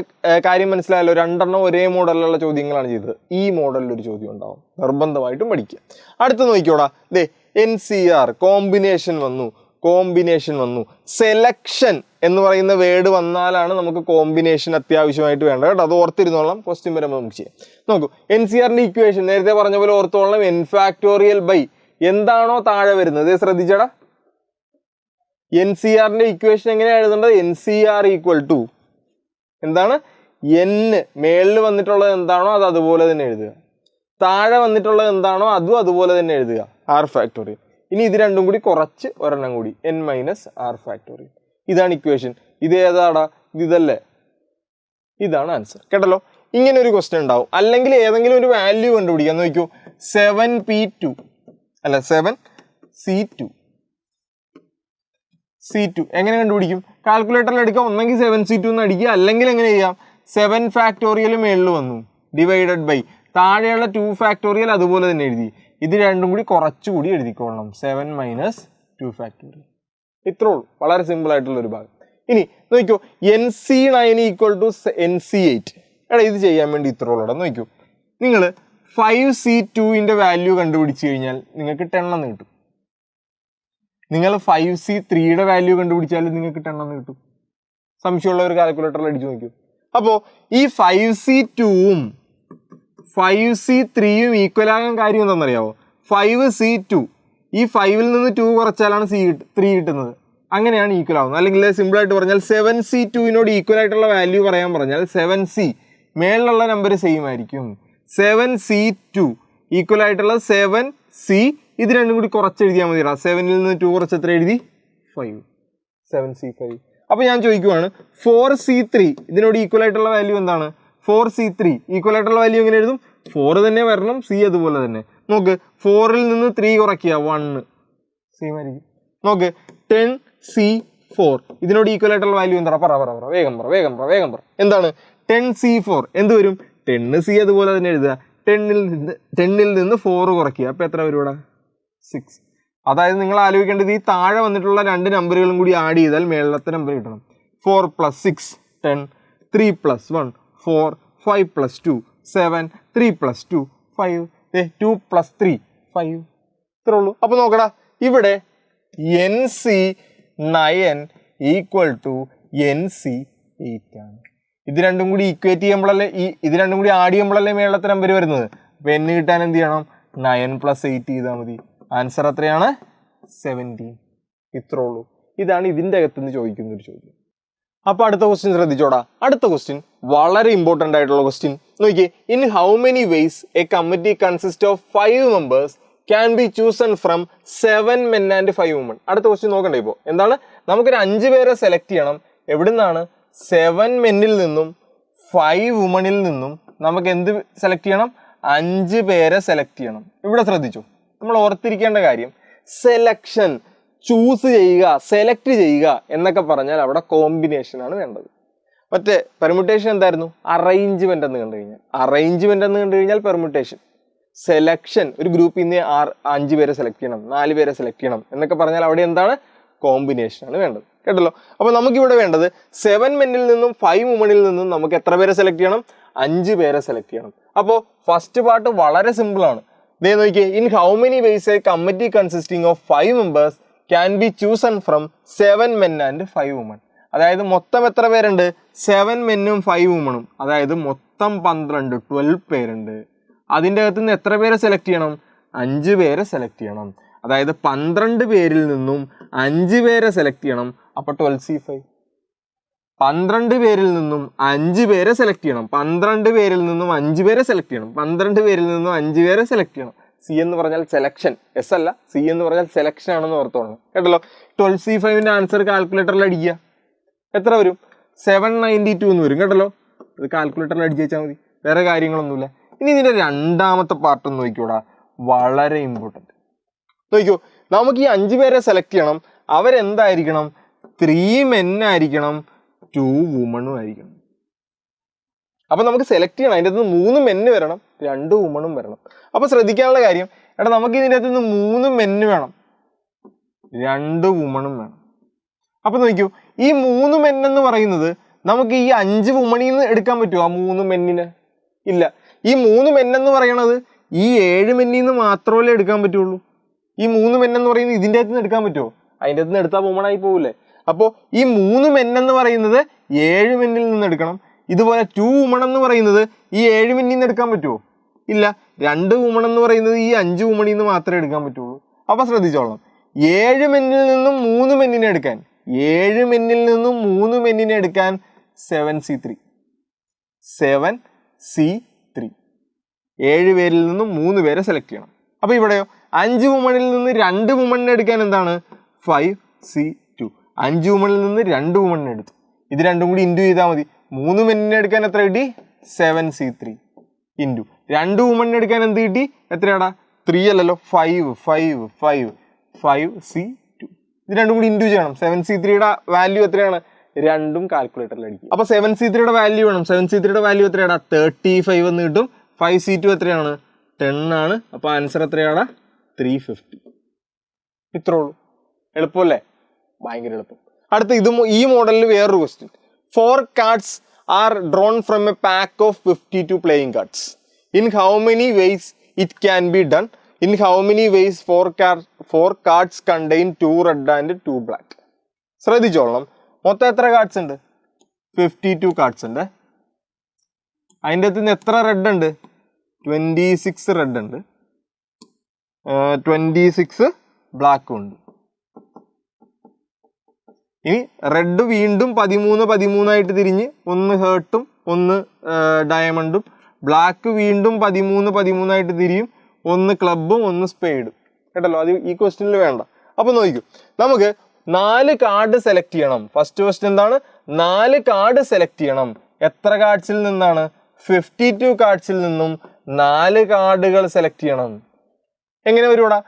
കാര്യം മനസ്സിലായല്ലോ. 2 എണ്ണം ഒരേ മോഡലിലുള്ള ചോദ്യങ്ങളാണ് ചെയ്തത്. ഈ മോഡലിലൊരു ചോദ്യം ഉണ്ടാവും, നിർബന്ധമായിട്ടും പഠിക്കുക. അടുത്ത് നോക്കിക്കോടാ, ദേ NCR കോമ്പിനേഷൻ വന്നു, കോമ്പിനേഷൻ വന്നു. സെലക്ഷൻ എന്ന് പറയുന്ന വേർഡ് വന്നാലാണ് നമുക്ക് കോമ്പിനേഷൻ അത്യാവശ്യമായിട്ട് വേണ്ടത് കേട്ടോ. അത് ഓർത്തിരുന്നോളാം, ക്വസ്റ്റ്യൻ വരുമ്പോൾ നമുക്ക് ചെയ്യാം. നോക്കൂ, NCRന്റെ ഇക്വേഷൻ നേരത്തെ പറഞ്ഞ പോലെ ഓർത്തോളാം. n ഫാക്ടോറിയൽ ബൈ എന്താണോ താഴെ വരുന്നത് ശ്രദ്ധിച്ചടാ. NCRന്റെ ഇക്വേഷൻ എങ്ങനെയാണ് എഴുതേണ്ടത്? NCR ഈക്വൽ ടു എന്താണ്? n മേളിൽ വന്നിട്ടുള്ളത് എന്താണോ അത് അതുപോലെ തന്നെ എഴുതുക, താഴെ വന്നിട്ടുള്ളത് എന്താണോ അതും അതുപോലെ തന്നെ എഴുതുക, r ഫാക്ടോറിയൽ. ഇനി ഇത് രണ്ടും കൂടി കുറച്ച് ഒരെണ്ണം കൂടി n മൈനസ് r ഫാക്ടോറിയൽ. ഇതാണ് ഇക്വേഷൻ. ഇത് ഏതാടാ? ഇതല്ലേ? ഇതാണ് ആൻസർ. കേട്ടല്ലോ. ഇങ്ങനെ ഒരു ക്വസ്റ്റ്യൻ ഉണ്ടാവും. അല്ലെങ്കിൽ ഏതെങ്കിലും ഒരു വാല്യൂ കണ്ടുപിടിക്കാൻ നോക്കൂ. 7p2 അല്ല 7c2 എങ്ങനെ കണ്ടുപിടിക്കും? കാൽക്കുലേറ്ററിൽ എടുക്കാം. ഒന്നെങ്കിൽ 7c2 എന്ന് അടിക്കുക, അല്ലെങ്കിൽ എങ്ങനെ ചെയ്യാം? 7 ഫാക്ടോറിയൽ മേളിൽ വന്നു ഡിവൈഡഡ് ബൈ താഴെയുള്ള 2 ഫാക്ടോറിയൽ അതുപോലെ തന്നെ എഴുതി. ഇത് രണ്ടും കൂടി കുറച്ചുകൂടി എഴുതിക്കൊള്ളണം, 7 മൈനസ് 2 ഫാക്ടോറിയൽ. ഇത്രേ ഉള്ളൂ. വളരെ സിമ്പിൾ ആയിട്ടുള്ള ഒരു ഭാഗം. ഇനി നോക്കൂ, NC9 ഈക്വൽ ടു NC8. എടാ ഇത് ചെയ്യാൻ വേണ്ടി ഇത്രേ ഉള്ളൂ. നോക്കൂ, നിങ്ങൾ 5C2ന്റെ വാല്യൂ കണ്ടുപിടിച്ച് കഴിഞ്ഞാൽ നിങ്ങൾക്ക് 10 എന്ന് കിട്ടും. നിങ്ങൾ 5C3യുടെ വാല്യൂ കണ്ടുപിടിച്ചാലും നിങ്ങൾക്ക് 10 എന്ന് കിട്ടും. സംശയമുള്ള ഒരു കാൽക്കുലേറ്ററിൽ അടിച്ചു നോക്കൂ. അപ്പോൾ ഈ 5C2ഉം 5C3യും ഈക്വൽ ആകാൻ കാര്യം എന്താണെന്നറിയാവോ? 5C2 ഈ 5ൽ നിന്ന് 2 കുറച്ചാലാണ് 3 കിട്ടുന്നത്. അങ്ങനെയാണ് ഈക്വൽ ആവുന്നത്. അല്ലെങ്കിൽ സിമ്പിളായിട്ട് പറഞ്ഞാൽ 7C2നോട് ഈക്വൽ ആയിട്ടുള്ള വാല്യൂ പറയാൻ പറഞ്ഞാൽ 7C മേളിലുള്ള നമ്പർ സെയിം ആയിരിക്കും. 7C2 ഈക്വൽ ആയിട്ടുള്ള 7C, ഇത് രണ്ടും കൂടി കുറച്ച് എഴുതിയാൽ മതിടാ. 7ൽ നിന്ന് 2 കുറച്ച് എത്ര എഴുതി? 5. 7C5. അപ്പോൾ ഞാൻ ചോദിക്കുവാണ് 4C3 ഇതിനോട് ഈക്വൽ ആയിട്ടുള്ള വാല്യൂ എന്താണ്? 4C3 ഈക്വൽ ആയിട്ടുള്ള വാല്യൂ എങ്ങനെ എഴുതും? 4 തന്നെ വരണം, C അതുപോലെ തന്നെ. നോക്ക്, 4ൽ നിന്ന് 3 കുറയ്ക്കുക 1, സെയിം ആയിരിക്കും. നോക്ക്, 10C4 ഇതിനോട് ഈക്വൽ ആയിട്ടുള്ള വാല്യൂ എന്താ? വേഗം പറ. എന്താണ്? 10C4 എന്ത് വരും? 10C അതുപോലെ തന്നെ എഴുതുക. 10ൽ നിന്ന് 4 കുറയ്ക്കുക, അപ്പോൾ എത്ര വരും ഇവിടെ? 6. അതായത് നിങ്ങൾ ആലോചിക്കേണ്ടത് ഈ താഴെ വന്നിട്ടുള്ള 2 നമ്പറുകളും കൂടി ആഡ് ചെയ്താൽ മേളത്തെ നമ്പർ കിട്ടണം. 4 + 6 10, 3 + 1 4, 5 + 2 7, 3 + 2 5, 2 + 3 5. ഇത്രേ ഉള്ളൂ. അപ്പോൾ നോക്കടാ, ഇവിടെ NC9 ഈക്വൽ ടു NC8 ആണ്. ഇത് രണ്ടും കൂടി ഈക്വേറ്റ് ചെയ്യുമ്പോഴല്ലേ ഇത് രണ്ടും കൂടി ആഡ് ചെയ്യുമ്പോഴല്ലേ മേളത്തെ നമ്പർ വരുന്നത്. അപ്പോൾ n കിട്ടാൻ എന്ത് ചെയ്യണം? 9 + 8 ചെയ്താൽ മതി. ആൻസർ എത്രയാണ്? 17. ഇത്രേ ഉള്ളൂ. ഇതാണ് ഇതിൻ്റെ അകത്തുനിന്ന് ചോദിക്കുന്ന ഒരു ചോദ്യം. അപ്പോൾ അടുത്ത ക്വസ്റ്റ്യൻ ശ്രദ്ധിച്ചോടാ. അടുത്ത ക്വസ്റ്റ്യൻ വളരെ ഇമ്പോർട്ടൻ്റ് ആയിട്ടുള്ള ക്വസ്റ്റ്യൻ. നോക്കിയേ, in how many vase A committee consist of 5 members can be chosen from 7 men and 5 women. അടുത്ത ക്വസ്റ്റ്യൻ നോക്കണ്ടേ? ഇപ്പോൾ എന്താണ്? നമുക്കൊരു 5 പേരെ സെലക്ട് ചെയ്യണം. എവിടുന്നാണ്? 7 മെന്നിൽ നിന്നും 5 വുമണിൽ നിന്നും നമുക്ക് എന്ത് സെലക്ട് ചെയ്യണം? 5 പേരെ സെലക്ട് ചെയ്യണം. ഇവിടെ ശ്രദ്ധിച്ചു, നമ്മൾ ഓർത്തിരിക്കേണ്ട കാര്യം സെലക്ഷൻ, ചൂസ് ചെയ്യുക, സെലക്ട് ചെയ്യുക എന്നൊക്കെ പറഞ്ഞാൽ അവിടെ കോമ്പിനേഷനാണ് വേണ്ടത്. മറ്റേ പെർമ്യൂട്ടേഷൻ എന്തായിരുന്നു? അറേഞ്ച്മെന്റ് എന്ന് കണ്ടു കഴിഞ്ഞാൽ പെർമ്യൂട്ടേഷൻ. സെലക്ഷൻ, ഒരു ഗ്രൂപ്പിൽ നിന്ന് 5 പേരെ സെലക്ട് ചെയ്യണം, 4 പേരെ സെലക്ട് ചെയ്യണം എന്നൊക്കെ പറഞ്ഞാൽ അവിടെ എന്താണ്? കോമ്പിനേഷനാണ് വേണ്ടത്. കേട്ടല്ലോ. അപ്പോൾ നമുക്കിവിടെ വേണ്ടത് 7 മെന്നിൽ നിന്നും 5 വുമണിൽ നിന്നും നമുക്ക് എത്ര പേരെ സെലക്ട് ചെയ്യണം? 5 പേരെ സെലക്ട് ചെയ്യണം. അപ്പോൾ ഫസ്റ്റ് പാർട്ട് വളരെ സിമ്പിൾ ആണ്. ദേ നോക്കിയേ, in how many vase A committee consisting of 5 members can be chosen from 7 men and 5 women. അതായത് മൊത്തം എത്ര പേരുണ്ട്? 7 മെന്നും 5 വുമണും, അതായത് മൊത്തം 12 പേരുണ്ട്. അതിൻ്റെ അകത്ത് നിന്ന് എത്ര പേരെ സെലക്ട് ചെയ്യണം? 5 പേരെ സെലക്ട് ചെയ്യണം. അതായത് 12 പേരിൽ നിന്നും 5 പേരെ സെലക്ട് ചെയ്യണം. അപ്പോൾ 12C5. 12 പേരിൽ നിന്നും 5 പേരെ സെലക്ട് ചെയ്യണം. 12 പേരിൽ നിന്നും 5 പേരെ സെലക്ട് ചെയ്യണം. 12 പേരിൽ നിന്നും 5 പേരെ സെലക്ട് ചെയ്യണം. സി എന്ന് പറഞ്ഞാൽ സെലക്ഷൻ, എസ് അല്ല, സി എന്ന് പറഞ്ഞാൽ സെലക്ഷൻ ആണെന്ന് ഓർത്തോളണം കേട്ടല്ലോ. 12C5 ആൻസർ കാൽക്കുലേറ്ററിൽ അടിക്കുക, എത്ര വരും? 792 എന്ന് വരും കേട്ടല്ലോ. ഇത് കാൽക്കുലേറ്ററിൽ അടിച്ചു വെച്ചാൽ മതി, വേറെ കാര്യങ്ങളൊന്നുമില്ല. ഇനി ഇതിന്റെ രണ്ടാമത്തെ പാർട്ട് ഒന്ന് നോക്കിക്കൂടാ, വളരെ ഇമ്പോർട്ടൻറ്റ്. നോക്കൂ, നമുക്ക് ഈ 5 പേരെ സെലക്ട് ചെയ്യണം. അവരെന്തായിരിക്കണം? 3 men ആയിരിക്കണം, 2 women ആയിരിക്കണം. അപ്പൊ നമുക്ക് സെലക്ട് ചെയ്യണം, അതിൻ്റെ അകത്ത് 3 men വരണം, 2 women വരണം. അപ്പൊ ശ്രദ്ധിക്കാനുള്ള കാര്യം, എടാ നമുക്ക് ഇതിൻ്റെ അകത്ത് 3 men വേണം, 2 women വേണം. അപ്പൊ നോക്കൂ, ഈ 3 men എന്ന് പറയുന്നത് നമുക്ക് ഈ 5 women നിന്ന് എടുക്കാൻ പറ്റുമോ? ആ 3 men ഇല്ല. ഈ 3 men എന്ന് പറയണത് ഈ 7 men നിന്ന് മാത്രമല്ലേ എടുക്കാൻ പറ്റുള്ളൂ. ഈ 3 men എന്ന് പറയുന്നത് ഇതിൻ്റെ അകത്ത് നിന്ന് എടുക്കാൻ പറ്റുമോ? അതിൻ്റെ അകത്ത് നിന്ന് എടുത്താൽ വുമൺ ആയി പോകില്ലേ. അപ്പോൾ ഈ 3 men എന്ന് പറയുന്നത് 7 men നിന്ന് എടുക്കണം. ഇതുപോലെ 2 women എന്ന് പറയുന്നത് ഈ 7 men നിന്ന് എടുക്കാൻ പറ്റുമോ? ഇല്ല. 2 women എന്ന് പറയുന്നത് ഈ 5 women നിന്ന് മാത്രമേ എടുക്കാൻ പറ്റുള്ളൂ. അപ്പോൾ ശ്രദ്ധിച്ചോളണം, 7 men നിന്നും 3 men എടുക്കാൻ, 7 men നിന്നും 3 men എടുക്കാൻ 7C3. 7C3. 7 പേരിൽ നിന്നും 3 പേരെ സെലക്ട് ചെയ്യണം. അപ്പോൾ ഇവിടെയോ 5 women നിന്ന് 2 women എടുക്കാൻ എന്താണ്? 5C2. 5 women നിന്ന് 2 women എടുത്തു. ഇത് രണ്ടും കൂടി ഇൻറ്റു ചെയ്താൽ മതി. 3 men എടുക്കാൻ എത്ര കിട്ടി? 7C3 ഇൻറ്റു 2 women എടുക്കാൻ എന്ത് കിട്ടി? എത്രയാടാ? 3 അല്ലല്ലോ, 5C2. ഇത് രണ്ടും കൂടി ഇൻറ്റു ചെയ്യണം. 7C3യുടെ വാല്യൂ എത്രയാണ്? രണ്ടും കാൽക്കുലേറ്ററിൽ അടിക്കും. അപ്പോൾ 7C3യുടെ വാല്യൂ വേണം. 7C3യുടെ വാല്യൂ എത്രയാടാ? 35 എന്ന് കിട്ടും. 5C2 എത്രയാണ്? 10 ആണ്. അപ്പോൾ ആൻസർ എത്രയാടാ? 350. ഇത്രേ ഉള്ളൂ. എളുപ്പമല്ലേ? ഭയങ്കര എളുപ്പം. അടുത്ത ഈ മോഡലിൽ വേറൊരു question. 4 cards are drawn from a pack of 52 playing cards. In how many ways it can be done? In how many ways 4 cards contain 2 red and 2 black? ശ്രദ്ധിച്ചോളണം, മൊത്തം എത്ര കാർഡ്സ് ഉണ്ട്? 52 കാർഡ്സ് ഉണ്ട്. അതിൻ്റെ അകത്ത് നിന്ന് എത്ര റെഡ് ഉണ്ട്? 26 റെഡ് ഉണ്ട്, 26 ബ്ലാക്കും ഉണ്ട്. ഇനി റെഡ് വീണ്ടും 13 തിരിഞ്ഞ്, ഒന്ന് ഹേർട്ടും ഒന്ന് ഡയമണ്ടും. ബ്ലാക്ക് വീണ്ടും 13 തിരിയും, ഒന്ന് ക്ലബും ഒന്ന് സ്പേഡും. കേട്ടല്ലോ, അത് ഈ ക്വസ്റ്റ്യനിൽ വേണ്ട. അപ്പൊ നോക്കൂ, നമുക്ക് 4 കാർഡ് സെലക്ട് ചെയ്യണം. ഫസ്റ്റ് ക്വസ്റ്റ്യൻ എന്താണ്? 4 കാർഡ് സെലക്ട് ചെയ്യണം. എത്ര കാർഡ്സിൽ നിന്നാണ്? 52 കാർഡ്സിൽ നിന്നും 4 കാർഡുകൾ സെലക്ട് ചെയ്യണം. എങ്ങനെ വരുവാടാ?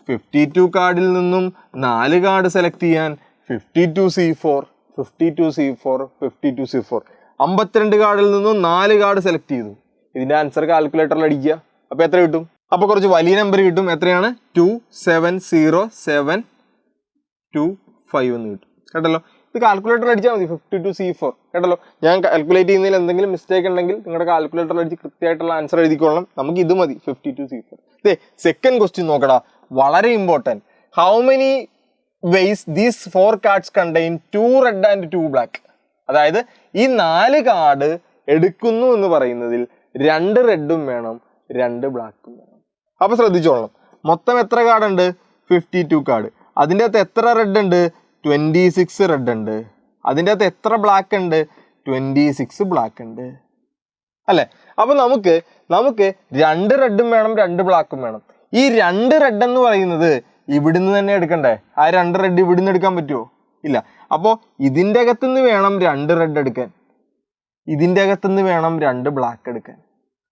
52 കാർഡിൽ നിന്നും 4 കാർഡ് സെലക്ട് ചെയ്യാൻ 52C4, 52C4, 52C4. 52 കാർഡിൽ നിന്നും 4 കാർഡ് സെലക്ട് ചെയ്തു. ഇതിന്റെ ആൻസർ കാൽക്കുലേറ്ററിൽ അടിക്കുക. അപ്പൊ എത്ര കിട്ടും? അപ്പൊ കുറച്ച് വലിയ നമ്പർ കിട്ടും. എത്രയാണ്? 270725 എന്ന് കിട്ടും. കേട്ടല്ലോ, ഇത് കാൽക്കുലേറ്റർ അടിച്ചാൽ മതി. 52C4. കേട്ടല്ലോ, ഞാൻ കാൽക്കുലേറ്റ് ചെയ്യുന്നതിൽ എന്തെങ്കിലും മിസ്റ്റേക്ക് ഉണ്ടെങ്കിൽ നിങ്ങളുടെ കാൽക്കുലേറ്റർ അടിച്ച് കൃത്യമായിട്ടുള്ള ആൻസർ എഴുതിക്കൊള്ളണം. നമുക്ക് ഇത് മതി, 52C4. സെക്കൻഡ് ക്വസ്റ്റ്യൻ നോക്കടാ, വളരെ important. How many ways these 4 cards contain 2 red and 2 black? അതായത് ഈ 4 കാർഡ് എടുക്കുന്നു എന്ന് പറയുന്നതിൽ 2 റെഡും വേണം, 2 ബ്ലാക്കും വേണം. അപ്പൊ ശ്രദ്ധിച്ചോളണം, മൊത്തം എത്ര കാർഡ് ഉണ്ട്? 52 കാർഡ്. അതിൻ്റെ അകത്ത് എത്ര റെഡ് ഉണ്ട്? 26 റെഡ് ഉണ്ട്. അതിൻ്റെ അകത്ത് എത്ര ബ്ലാക്ക് ഉണ്ട്? 26 ബ്ലാക്ക് ഉണ്ട് അല്ലെ? അപ്പൊ നമുക്ക് 2 റെഡും വേണം, 2 ബ്ലാക്കും വേണം. ഈ 2 റെഡ് എന്ന് പറയുന്നത് ഇവിടുന്ന് തന്നെ എടുക്കണ്ടേ? ആ 2 റെഡ് ഇവിടുന്ന് എടുക്കാൻ പറ്റുമോ? ഇല്ല. അപ്പോൾ ഇതിൻ്റെ അകത്തുനിന്ന് വേണം 2 റെഡ് എടുക്കാൻ, ഇതിൻ്റെ അകത്തുനിന്ന് വേണം 2 ബ്ലാക്ക് എടുക്കാൻ.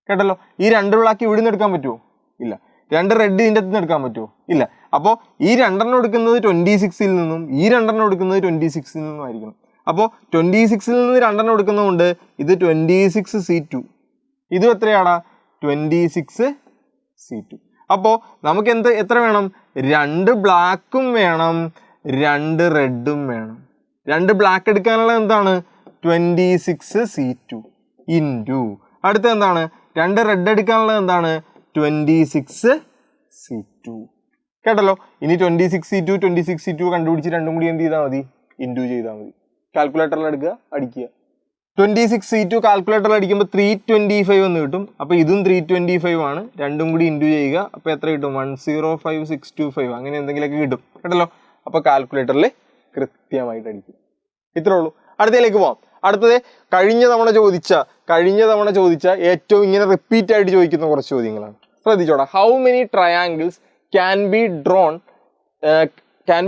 കേട്ടല്ലോ, ഈ 2 ബ്ലാക്ക് ഇവിടുന്ന് എടുക്കാൻ പറ്റുമോ? ഇല്ല. 2 റെഡ് ഇതിൻ്റെ അകത്തുനിന്ന് എടുക്കാൻ പറ്റുമോ? ഇല്ല. അപ്പോൾ ഈ 2 എടുക്കുന്നത് 26 നിന്നും, ഈ 2 എടുക്കുന്നത് 26 നിന്നും ആയിരിക്കണം. അപ്പോൾ 26 നിന്ന് 2 എടുക്കുന്നതുകൊണ്ട് ഇത് 26C2. ഇതും എത്രയാടാ? 26C2. അപ്പോൾ നമുക്ക് എത്ര വേണം? 2 ബ്ലാക്കും വേണം, 2 റെഡും വേണം. 2 ബ്ലാക്ക് എടുക്കാനുള്ള എന്താണ്? 26C2 ഇൻറ്റു അടുത്ത എന്താണ്? 2 റെഡ് എടുക്കാനുള്ളത് എന്താണ്? 26C2. കേട്ടല്ലോ, ഇനി 26C2 കണ്ടുപിടിച്ച് രണ്ടും കൂടി എന്ത് ചെയ്താൽ മതി? ഇൻറ്റു ചെയ്താൽ മതി. കാൽക്കുലേറ്ററിൽ എടുക്കുക, അടിക്കുക. 26C2 കാൽക്കുലേറ്ററിൽ അടിക്കുമ്പോൾ 325 എന്ന് കിട്ടും. അപ്പോൾ ഇതും 325 ആണ്. രണ്ടും കൂടി ഇൻറ്റു ചെയ്യുക. അപ്പോൾ എത്ര കിട്ടും? 105625 അങ്ങനെ എന്തെങ്കിലുമൊക്കെ കിട്ടും. കേട്ടല്ലോ, അപ്പോൾ കാൽക്കുലേറ്ററിൽ കൃത്യമായിട്ട് അടിക്കും. ഇത്രേ ഉള്ളൂ. അടുത്തതിലേക്ക് പോവാം. അടുത്തത് കഴിഞ്ഞ തവണ ചോദിച്ച ഏറ്റവും ഇങ്ങനെ റിപ്പീറ്റ് ആയിട്ട് ചോദിക്കുന്ന കുറച്ച് ചോദ്യങ്ങളാണ്. ശ്രദ്ധിച്ചോടാ. How many triangles can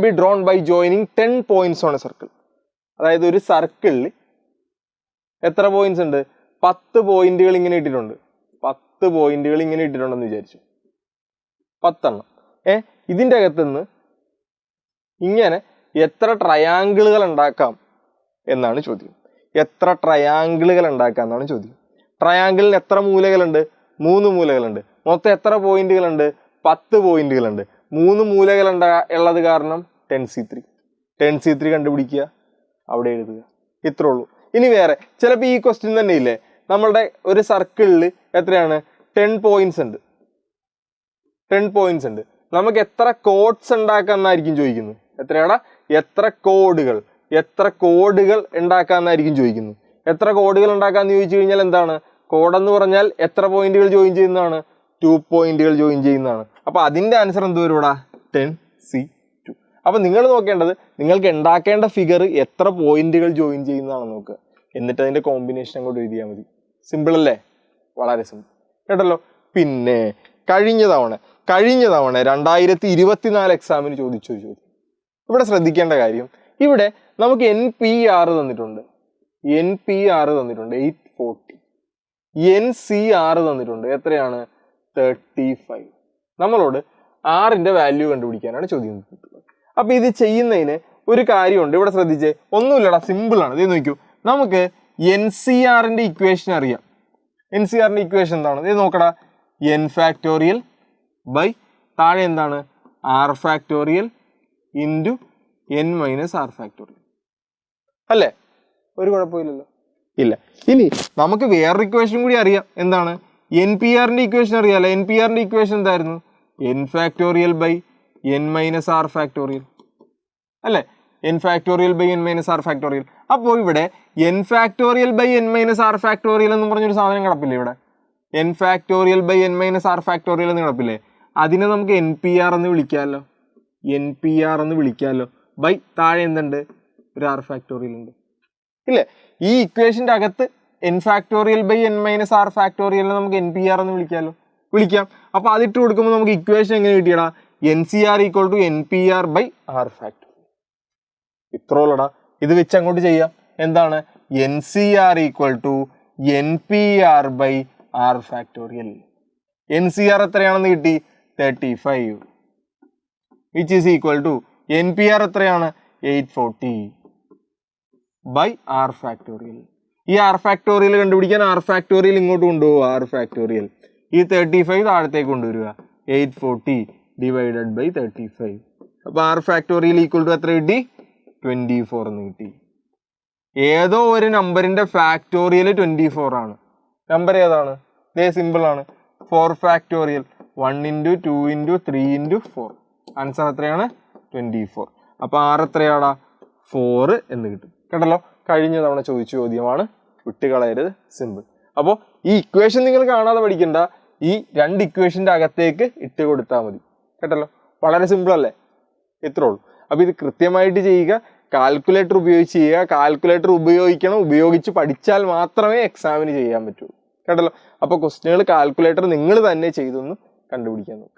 be drawn by joining 10 points on a circle. അതായത് ഒരു സർക്കിളിൽ എത്ര പോയിന്റ്സ് ഉണ്ട്? 10 പോയിന്റുകൾ ഇങ്ങനെ ഇട്ടിട്ടുണ്ട്. 10 പോയിന്റുകൾ ഇങ്ങനെ ഇട്ടിട്ടുണ്ടെന്ന് വിചാരിച്ചു. 10 എണ്ണം. ഇതിൻ്റെ അകത്തുനിന്ന് ഇങ്ങനെ എത്ര ട്രയാങ്കിളുകൾ ഉണ്ടാക്കാം എന്നാണ് ചോദ്യം. എത്ര ട്രയാങ്കിളുകൾ ഉണ്ടാക്കാം എന്നാണ് ചോദ്യം. ട്രയാങ്കിളിന് എത്ര മൂലകളുണ്ട്? 3 മൂലകളുണ്ട്. മൊത്തം എത്ര പോയിന്റുകളുണ്ട്? 10 പോയിന്റുകളുണ്ട്. 3 മൂലകൾ ഉള്ളത് കാരണം 10c3. 10c3 കണ്ടുപിടിക്കുക, അവിടെ എഴുതുക. ഇത്രേ ഉള്ളൂ. ഇനി വേറെ ചിലപ്പോൾ ഈ ക്വസ്റ്റ്യൻ തന്നെ ഇല്ലേ, നമ്മളുടെ ഒരു സർക്കിളിൽ എത്രയാണ്? 10 പോയിന്റ്സ് ഉണ്ട്. 10 പോയിന്റ്സ് ഉണ്ട്. നമുക്ക് എത്ര കോഡ്സ് ഉണ്ടാക്കാമെന്നായിരിക്കും ചോദിക്കുന്നത്. എത്രയാടാ? എത്ര കോഡുകൾ ഉണ്ടാക്കാമെന്നായിരിക്കും ചോദിക്കുന്നത്. എത്ര കോഡുകൾ ഉണ്ടാക്കാമെന്ന് ചോദിച്ചു കഴിഞ്ഞാൽ എന്താണ്? കോഡെന്ന് പറഞ്ഞാൽ എത്ര പോയിന്റുകൾ ജോയിൻ ചെയ്യുന്നതാണ്? 2 പോയിന്റുകൾ ജോയിൻ ചെയ്യുന്നതാണ്. അപ്പോൾ അതിൻ്റെ ആൻസർ എന്ത് വരും ഇവിടെ? 10c2. അപ്പോൾ നിങ്ങൾ നോക്കേണ്ടത് നിങ്ങൾക്ക് ഉണ്ടാക്കേണ്ട ഫിഗർ എത്ര പോയിന്റുകൾ ജോയിൻ ചെയ്യുന്നതാണ് നോക്കുക. എന്നിട്ട് അതിൻ്റെ കോമ്പിനേഷൻ അങ്ങോട്ട് എഴുതിയാൽ മതി. സിമ്പിൾ അല്ലേ? വളരെ സിമ്പിൾ കേട്ടല്ലോ. പിന്നെ കഴിഞ്ഞ തവണ 2024 എക്സാമിന് ചോദിച്ച ഒരു ചോദ്യം. ഇവിടെ ശ്രദ്ധിക്കേണ്ട കാര്യം, ഇവിടെ നമുക്ക് NPR തന്നിട്ടുണ്ട്. 840. NCR തന്നിട്ടുണ്ട്. എത്രയാണ്? 35. നമ്മളോട് ആറിൻ്റെ വാല്യൂ കണ്ടുപിടിക്കാനാണ് ചോദ്യം. അപ്പൊ ഇത് ചെയ്യുന്നതിന് ഒരു കാര്യമുണ്ട്. ഇവിടെ ശ്രദ്ധിച്ചേ, ഒന്നുമില്ലടാ, സിമ്പിൾ ആണ്. ഇത് നോക്കൂ, നമുക്ക് NCRന്റെ ഇക്വേഷൻ അറിയാം. NCRന്റെ ഇക്വേഷൻ എന്താണ്? ഇത് നോക്കടാ. n ഫാക്ടോറിയൽ ബൈ താഴെ എന്താണ്? r factorial into n minus r factorial അല്ലേ? ഒരു കുഴപ്പമില്ലല്ലോ. ഇല്ല. ഇനി നമുക്ക് വേറൊരു ഇക്വേഷൻ കൂടി അറിയാം. എന്താണ്? NPRന്റെ ഇക്വേഷൻ അറിയാമല്ലോ. NPRന്റെ ഇക്വേഷൻ എന്തായിരുന്നു? n factorial by n minus r factorial അല്ലേ? n factorial by n minus r factorial. അപ്പോൾ ഇവിടെ n factorial by n minus r factorial എന്ന് പറഞ്ഞൊരു സാധനം കിടപ്പില്ലേ ഇവിടെ? n factorial by n minus r factorial എന്ന് കിടപ്പില്ലേ? അതിനെ നമുക്ക് NPR എന്ന് വിളിക്കാമല്ലോ. NPR എന്ന് വിളിക്കാമല്ലോ. ബൈ താഴെ എന്തുണ്ട്? ഒരു r ഫാക്ടോറിയൽ ഉണ്ട് ഇല്ലേ? ഈ ഇക്വേഷൻ്റെ അകത്ത് n factorial by n minus r ഫാക്ടോറിയലിനെ നമുക്ക് NPR എന്ന് വിളിക്കാം. അപ്പോൾ അതിട്ട് കൊടുക്കുമ്പോൾ നമുക്ക് ഇക്വേഷൻ എങ്ങനെ കിട്ടിയടാ? NCR equal to NPR by r factorial. ഇത്രോളടാ. ഇത് വെച്ച് അങ്ങോട്ട് ചെയ്യാം. എന്താണ്? NCR equal to NPR by r factorial. NCR എത്രയാണെന്ന് കിട്ടി? 35, which is equal to NPR എത്രയാണ്? 840 ബൈ r ഫാക്ടോറിയൽ. ഈ r ഫാക്ടോറിയൽ കണ്ടുപിടിക്കാൻ r ഫാക്ടോറിയൽ ഇങ്ങോട്ട് കൊണ്ടുപോകുക. r ഫാക്ടോറിയൽ ഈ 35 താഴത്തേക്ക് കൊണ്ടുവരിക. 840 ഡിവൈഡഡ് ബൈ 35. അപ്പോൾ r ഫാക്ടോറിയൽ ഈക്വൽ ടു എത്ര കിട്ടി? 24 എന്ന് കിട്ടി. ഏതോ ഒരു നമ്പറിന്റെ ഫാക്ടോറിയൽ 24 ആണ്. നമ്പർ ഏതാണ്? ഇതേ സിമ്പിൾ ആണ്. 4 factorial 1 into 2 into 3 into 4. Answer എത്രയാണ്? 24. അപ്പോൾ r എത്രയാടാ? 4 എന്ന് കിട്ടും. കേട്ടല്ലോ. കഴിഞ്ഞ തവണ ചോദിച്ച ചോദ്യമാണ്, വിട്ടുകളയരുത്. സിമ്പിൾ. അപ്പോൾ ഈ ഇക്വേഷൻ നിങ്ങൾ കാണാതെ പഠിക്കണ്ട. ഈ 2 ഇക്വേഷൻ്റെ അകത്തേക്ക് ഇട്ട് കൊടുത്താൽ മതി. കേട്ടല്ലോ. വളരെ സിമ്പിൾ അല്ലേ? ഇത്രേ ഉള്ളൂ. അപ്പോൾ ഇത് കൃത്യമായിട്ട് ചെയ്യുക. കാൽക്കുലേറ്റർ ഉപയോഗിച്ച് ചെയ്യുക. കാൽക്കുലേറ്റർ ഉപയോഗിച്ച് പഠിച്ചാൽ മാത്രമേ എക്സാമിന് ചെയ്യാൻ പറ്റുള്ളൂ. കേട്ടല്ലോ. അപ്പോൾ ക്വസ്റ്റ്യനുകൾ കാൽക്കുലേറ്റർ നിങ്ങൾ തന്നെ ചെയ്തൊന്ന് കണ്ടുപിടിക്കാൻ നോക്കുക.